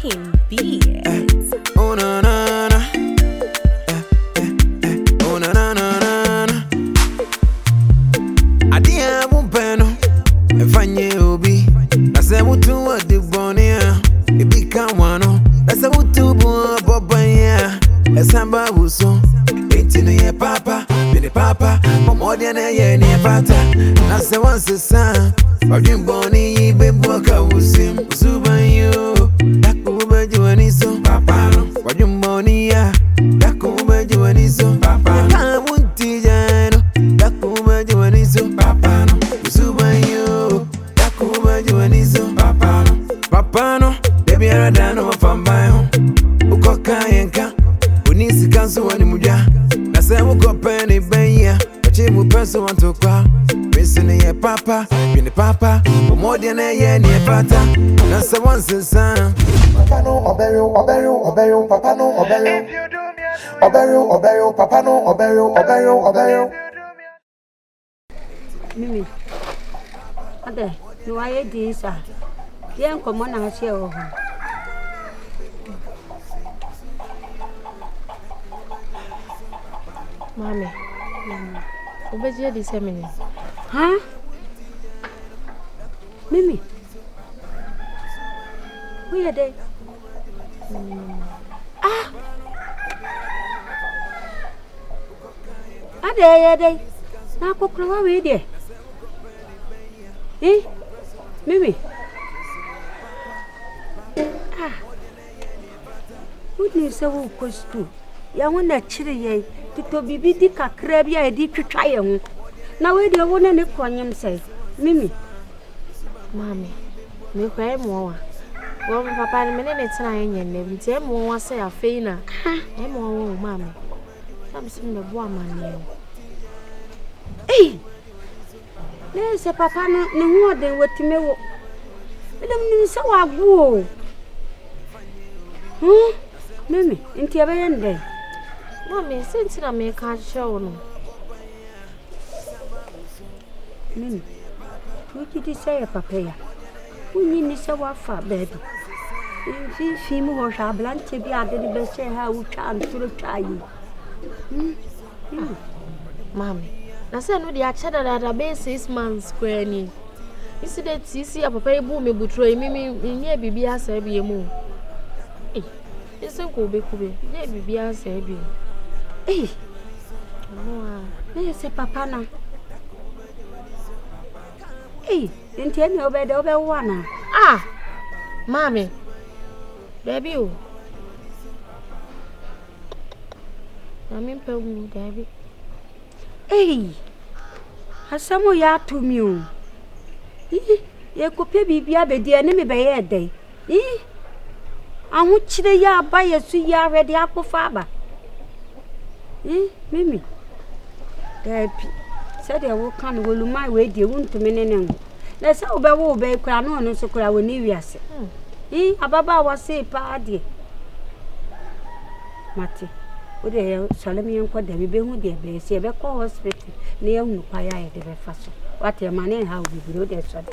rocking beats. Oh na na na. Oh na na na na. Adia bumpeno. Efanye obi. Na se mutu wa de bonia. Ebi kan wano. Na se mutu bu bobanya. Esamba buso. Eti no ye papa. Bene papa. Momodia na ye ni pata. Na se wanse sa. Wajin boni bebo ka usim. Usubanyo. Dakuba juaniso. Papa no. Wajin boni ya. Dakuba juaniso. Papa no. Kamunti jano. Dakuba juaniso. Papa no. Usubanyo. Dakuba juaniso. Papa no. Papa no. Baby aradano wafambayo. Ukoka yenka. Unisi kansu wani muja. Nase uko peni benya. Wachimu peso wantokwa. Missing ye papa. Bini papa. Umodia na ye ni pata. Nase wansi san. Papa no obeyo, papa no obeyo. Obeyo, papa no obeyo. Mimi. Ade, no aye disa. Yen komo na hye o. Mami. Obeje di semini. Ha? Mimi. Where dey? Ah. Ade. Na kokro we dey. Mimi. Ah. Wouldn't say who goes to? Ya wona chire ye. Tito bibi di kakra bia e di twetwa ye ho. Na we dey wona ne kwanyem sai. Mimi. Mami. Me kwae mo wa. Wo papa ne ne tena yenye ne nti e mo wa sai afei na. E mo wo mami. Sam sim me bo amane. Ne se papa no ne hu oden watime wo. Edem ni se wa gbo. Mimi, nti ebe yende. Mami, since na me ka show no. Mimi. Wuti di say papa ya. Unyi ni se wa fa baby. Fi mu ho sha blanche bi ade ni be se ha utwa anturo twa yi. Mami. Na say no dia cheda da be 6 months square ni. Isi de tisi ya papa ebu me butro mimi nye bibi asa bi emu. Isi ko be nye bibi asa bi. Ne se papa na. Nti eni obede wana. Ah. Mami. Baby o. Na mi pe mu baby. Asamo ya to mi o. Ye kopie bibia bedi ene me be ye dai. Ahu chire ya ba yesu ya ready akpofa aba. Mimi. Dapi. Said ya wo kan wo lumai we die wuntumi ne ne. Na se wo be kura no no so kura woni wiase. Ababa wa se pa de. Mate. O de salami enko da bi be hu de be se be ko hospital ne ya hu kwa ya de be fa so. What your man how we do de so.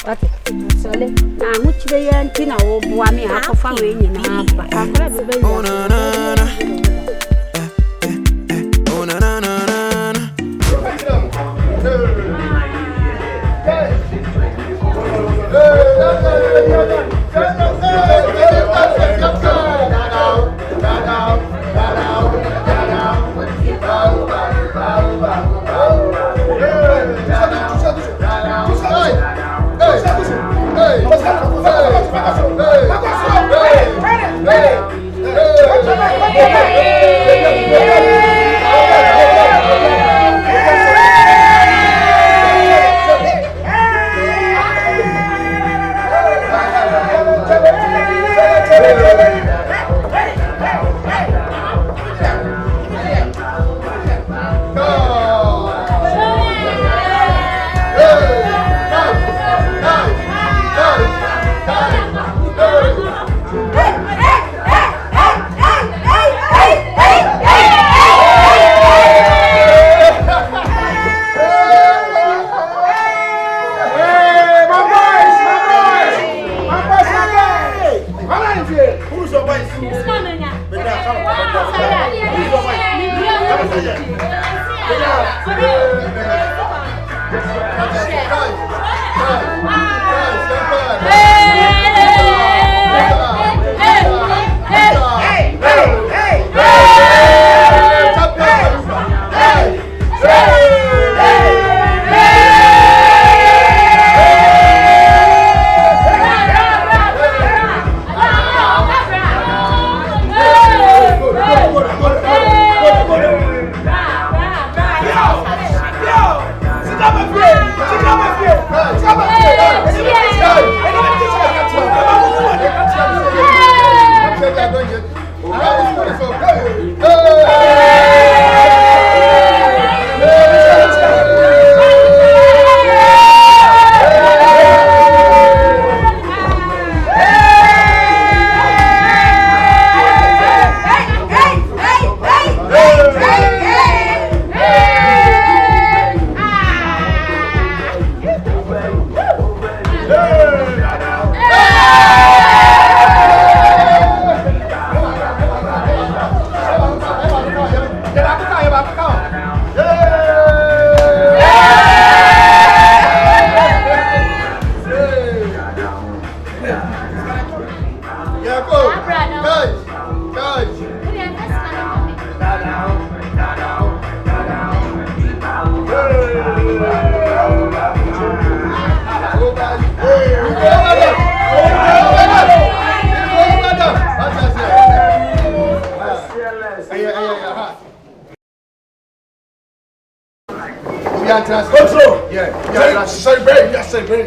What? Sale. Na hu chire ya nti na wo boa me akofa we nyina aba. Akora be be. Oh na na na. Oh na na na na.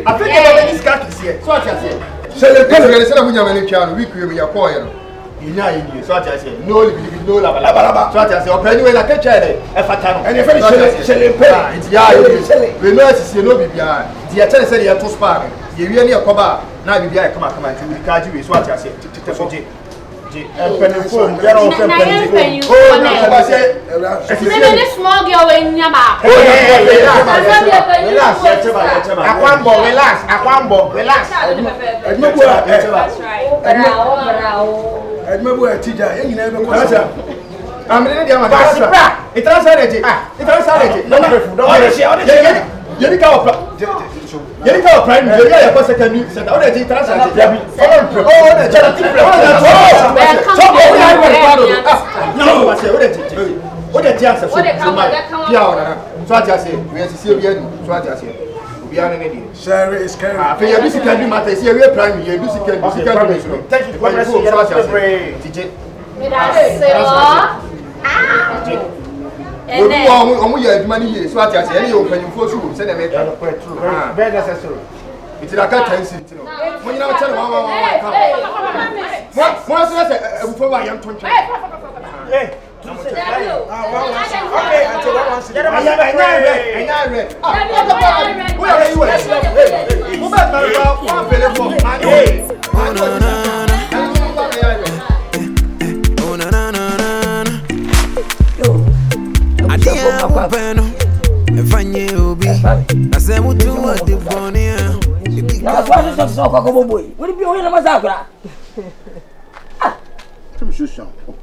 I think about this cat is here. So what I say? So the president said we are going we create a choir. So what I say? No, no, la. So what I say? Open anyway, like a child, a fatano. And if we know it's no bibia. The attorney said he had to spar. You really a coba. Now bibia come to the card. So what I say? Phone, they are open. Oh, no, I say, small girl in Yama. Relax. Money years, so I say, any open for true, send a very necessary. It's like a 10 cents. When you don't tell one, before I am 20. Hey,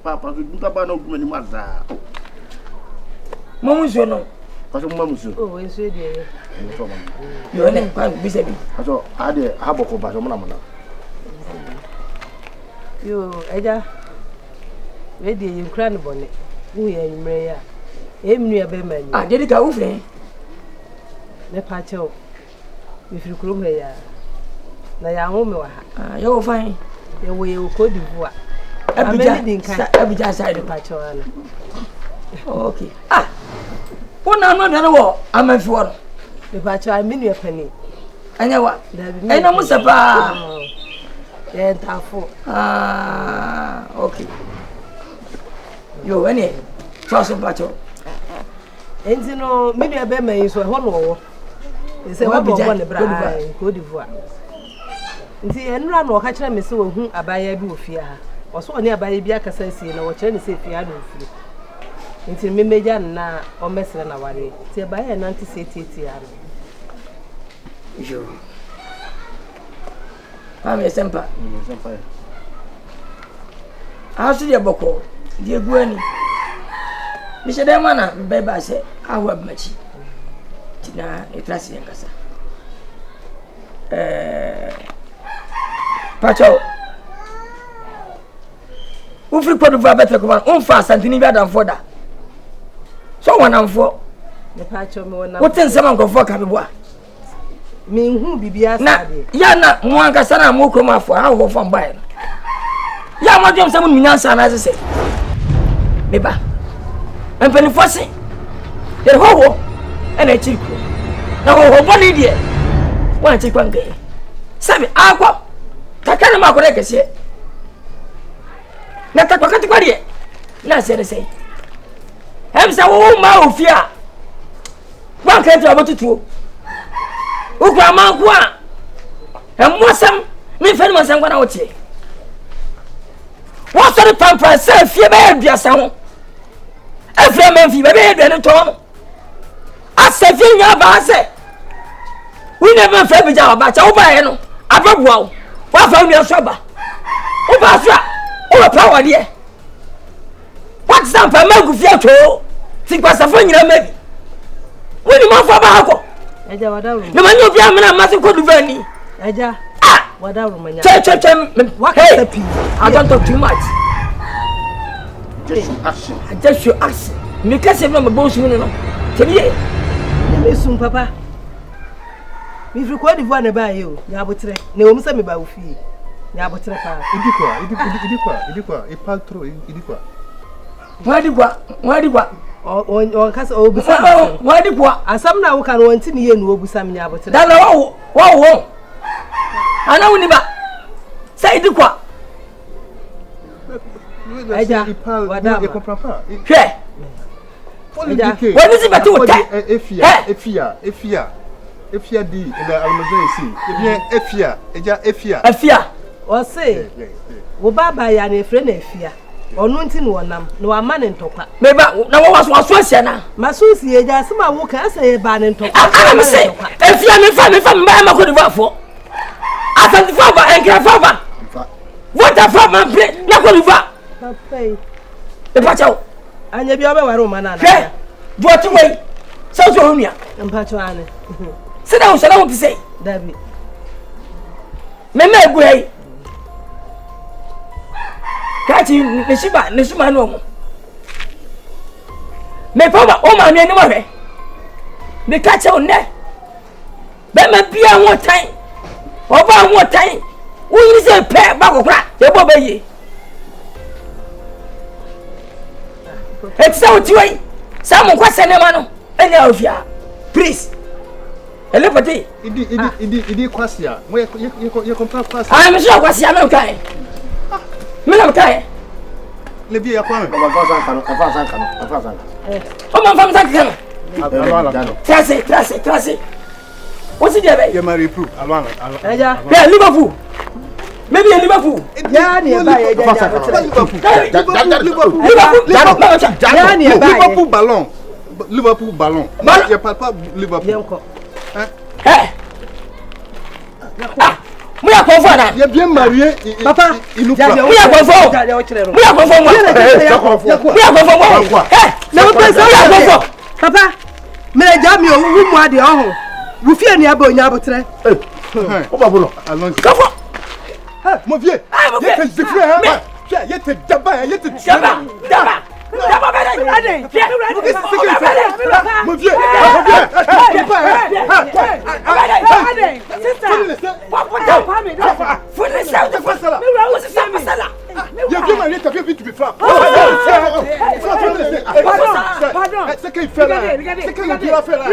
Papa, you don't have no money, mother. Mamuso, no. Mamuso. Oh, it's ready. You are not busy. I saw I did have a couple of money. You, Ada, ready, you cranny bonnet. We are in Maya. Emmy, a beman. I did it go, friend. The patcho. If you come here, they are home. You're fine. You will code you. Every side of Pachoana. Okay. Ah, one I'm not a war. I'm a four. The Pacho, I mean your penny. I know what? I know Musapa. Then Tafo. Ah, okay. You any trust of Pacho. And you know, maybe a bear is a honor. They say, what be one bride, Cote d'Ivoire. See, and run or catch them so whom I buy a boo fear. Also nearby Biaka say, no, what you say, I don't feel. Until me major na or mess than a worry. Say by an anti-satiety. You. I'm a semper. I'll see your boko, dear Gwenny. Mr. Demana, baby, I say, I will match. Tina, a classy Nkansah. Pacho. Who free put over better command, fast and Tiniba than for that. So one and four. The Pacho, what in some uncle for Cabibois? Me who be Yana, Nkansah, Mokoma for our from by. Yama, someone Nkansah, as I say. Meba. And penny fussing. The whole and a chick. Now, one idiot. One chick one gay. Sabi, aqua. Takana correct here. Na takakati kwa die. Na say. Hemsa wo ma ofia. Wa kan tra botutuo. Ukwa manko a. Emosam, me fani masam kwa na wotie. Wo so de pampa se fie be aduasa ho. Efre menfi be be aduane to no. Asefi nya ba se. We never fair be job about over no. Ababuao. What found me a shopper? Obasra. Oh, power dear. What's up? I make you feel too. Think what's a funny maybe. When you want for Bako. No man, you'll be a man, must go to Verni. Aja. What are you? What I don't talk too much. Just you ask. Because I'm a boss, you know. Tell me. Listen, Papa. If you quite one by you, Yabutre, no one me by fee. Yabutre, Idikwa, a paltro, Idikwa. Why do what? Or cast over. Why do what? And some now can want to me and Wobusam Yabutre. Wow. I know never. Say Idikwa. Aja, what Here. What is it about to attack? If you D in the Almazan, if you or say, Wobaba and a friend of fear, or nothing one, no a man in Topa. Maybe no one was Washana. Masusi, some I walk as a ban in Topa. I'm saying, if you are from Bama could have for. I thought the father and grandfather. What a father play, not going to pay. The Pacho. And you be over Romana. What away? South Romania. And Patuane. Sit down, so I want to say. David. Meme Gray. Catching Nishima no. Me papa, oh my name, no. Me catch on there. Bema Pia one time. Over one time. We is a pair back of crack. The Bobby. It's out to way. Someone question a man. Any of you. Please. Telepathy. Idi Kwasia. Where you compare Kwasia? I'm sure Kwasia no kai. Me no kai. Lebi ya kwame. Oh my family can. Trust. What's it there? You marry proof. Alwana. Yeah, Liverpool. Maybe in Liverpool. Yeah, nearby. Liverpool ballon. Your papa Liverpool. Hey. We are confirmed. You bien marié. Papa. We are confirmed. We are confirmed. Hey. No person. Papa. Me jam you who mo ade ohun. Wo fie ni abo nya abotre. O babulo. Alon. Hey, mon vieux. Il était diffré hein. Il était daba, il était daba. Mon vieux. C'est qu'il fait là. C'est qu'il a fait là.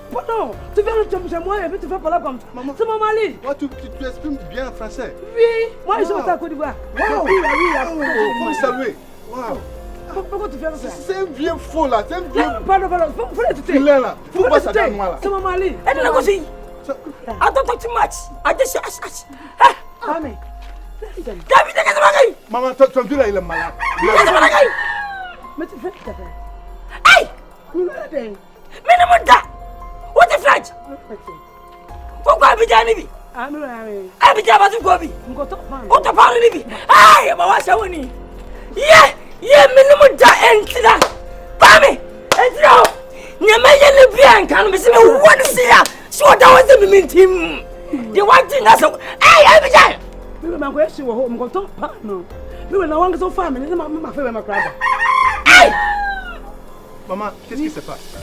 Pardon, tu viens de me moi et tu fais parler comme ça. C'est mon mari. Toi, tu exprimes bien français. Oui, moi je suis à Côte d'Ivoire. Oui. Faut me saluer. Waouh. Pourquoi tu fais ça? C'est un vieux faux là. C'est un vieux. Pardon. Faut le tuer. Il est là. Faut pas ça dans moi là. C'est mon mari. And I don't talk too much. I just Mami. Maman, ton vieux là, il est malade. Mais tu fais ça. Hey! Minimum that. What the flash? Pourquoi Abidjan Nibi? Abidjan Basu Gobi. What the power Nibi? Aye, Mawasawani. Yeah, minimum that and Bami, and now, Yamayan Libyan can be seen one year. So that was the mean team. The one thing that's hey, Abidjan. We were my question, we're home, go talk partner. We were no longer so family, my favorite, my brother. Hey! Maman, qu'est-ce qui se passe?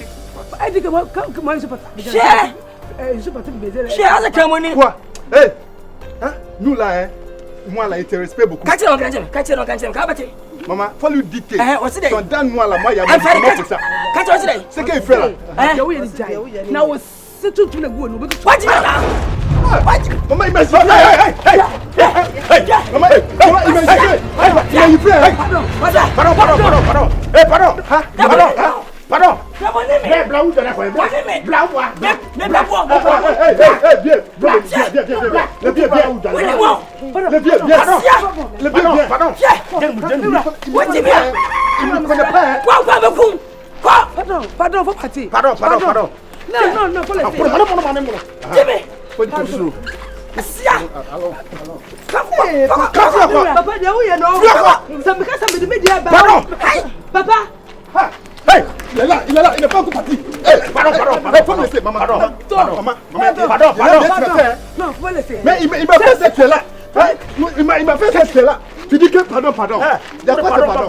I think comment je peux Cher! Je peux te baiser. Cher, c'est comme on est. Quoi? Hey! Hein? Nous là, hein? Moi là, il te respecte beaucoup. Maman, faut lui dicter. Son donne-moi là, moi, il y a mon pour ça. C'est qu'il fait là. Now, c'est tout le goût. What do you Maman, imagine. Hey! Maman, imagine. Il fait. Pardon. Mais blanc de la quoi? Blanc quoi? Mais blanc quoi? Viens. Hey, il est là, il n'est pas encore parti. Hey, pardon, faut me laisser, maman. Pardon. Non, faut me laisser. Mais il m'a fait cette là. Il m'a fait cette là. Tu dis que pardon. Il y a quoi de pardon?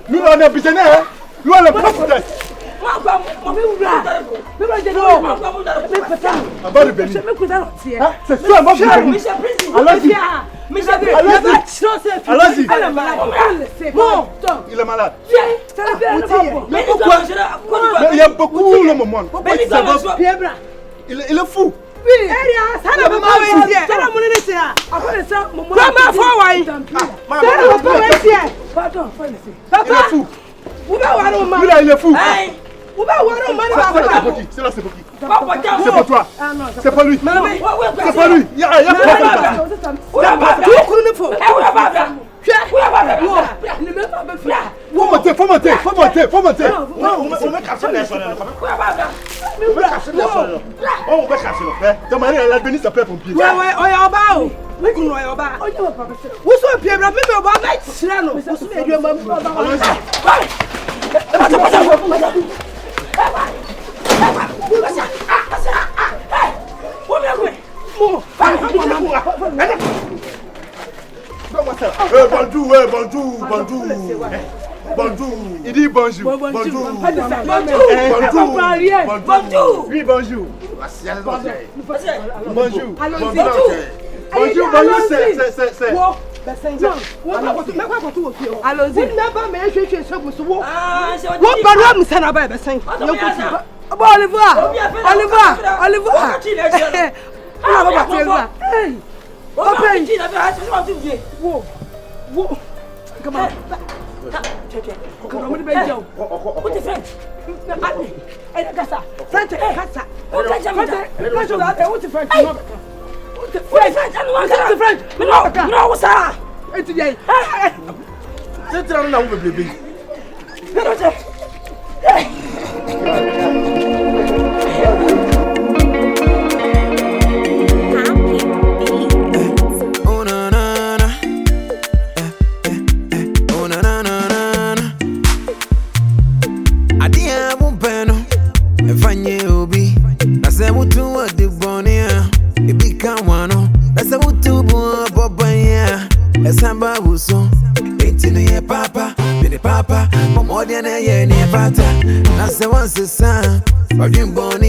Nous on est business, hein? Nous on est propre. C'est sûr, moi je allez-y. Il est malade. Mais pourquoi? Il y a beaucoup le moment. Il est fou. Il est fou. C'est là, c'est pour qui? C'est pour toi. C'est pas lui. C'est pas lui. Il y a faut monter. On va casser le frère. Ta mari, elle a venu s'appeler pompier. Bonjour. Il dit bonjour. Bonjour. Oui, bonjour. Bonjour, c'est. Papa, my more than a year near Pata. I say once a son, or you born